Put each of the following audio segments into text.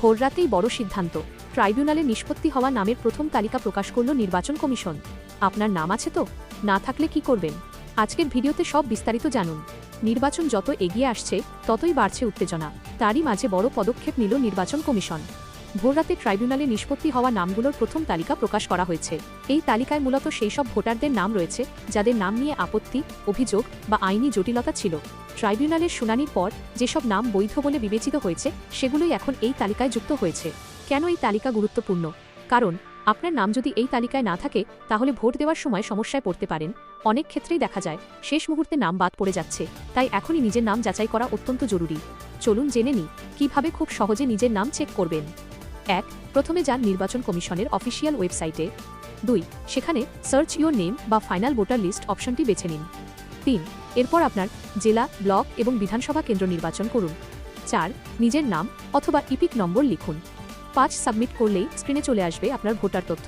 ভোররাতেই বড় সিদ্ধান্ত, ট্রাইব্যুনালে নিষ্পত্তি হওয়া নামের প্রথম তালিকা প্রকাশ করল নির্বাচন কমিশন। আপনার নাম আছে তো? না থাকলে কি করবেন? আজকের ভিডিওতে সব বিস্তারিত জানুন। নির্বাচন যত এগিয়ে আসছে ততই বাড়ছে উত্তেজনা। তারই মাঝে বড় পদক্ষেপ নিল নির্বাচন কমিশন। ভোররাতে ট্রাইব্যুনালে নিষ্পত্তি হওয়া নামগুলোর প্রথম তালিকা প্রকাশ করা হয়েছে। এই তালিকায় মূলত সেই সব ভোটারদের নাম রয়েছে যাদের নাম নিয়ে আপত্তি, অভিযোগ বা আইনি জটিলতা ছিল। ট্রাইব্যুনালের শুনানির পর যেসব নাম বৈধ বলে বিবেচিত হয়েছে সেগুলোই এখন এই তালিকায় যুক্ত হয়েছে। কেন এই তালিকা গুরুত্বপূর্ণ? কারণ আপনার নাম যদি এই তালিকায় না থাকে তাহলে ভোট দেওয়ার সময় সমস্যায় পড়তে পারেন। অনেক ক্ষেত্রেই দেখা যায় শেষ মুহূর্তে নাম বাদ পড়ে যাচ্ছে, তাই এখনই নিজের নাম যাচাই করা অত্যন্ত জরুরি। চলুন জেনে নিই কিভাবে খুব সহজে নিজের নাম চেক করবেন। 1. প্রথমে যান নির্বাচন কমিশনের অফিসিয়াল ওয়েবসাইটে। 2. সেখানে সার্চ ইউর নেম বা ফাইনাল ভোটার লিস্ট অপশনটি বেছে নিন। 3. এরপর আপনার জেলা, ব্লক এবং বিধানসভা কেন্দ্র নির্বাচন করুন। 4. নিজের নাম অথবা ইপিক নম্বর লিখুন। 5. সাবমিট করলেই স্ক্রিনে চলে আসবে আপনার ভোটার তথ্য।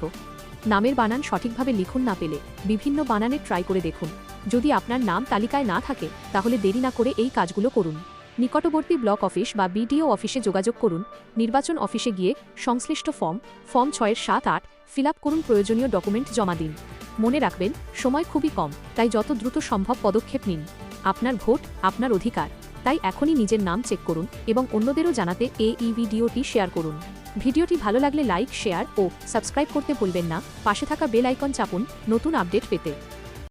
নামের বানান সঠিকভাবে লিখুন না পেলে বিভিন্ন বানানে ট্রাই করে দেখুন। যদি আপনার নাম তালিকায় না থাকে তাহলে দেরি না করে এই কাজগুলো করুন। নিকটবর্তী ব্লক অফিস বা বিডিও অফিসে যোগাযোগ করুন। নির্বাচন অফিসে গিয়ে সংশ্লিষ্ট ফর্ম 6-7-8 ফিল আপ করুন, প্রয়োজনীয় ডকুমেন্ট জমা দিন। মনে রাখবেন, সময় খুবই কম, তাই যত দ্রুত সম্ভব পদক্ষেপ নিন। আপনার ভোট আপনার অধিকার, তাই এখনই নিজের নাম চেক করুন এবং অন্যদেরও জানাতে এই ভিডিওটি শেয়ার করুন। ভিডিওটি ভালো লাগলে লাইক, শেয়ার ও সাবস্ক্রাইব করতে ভুলবেন না। পাশে থাকা বেল আইকন চাপুন নতুন আপডেট পেতে।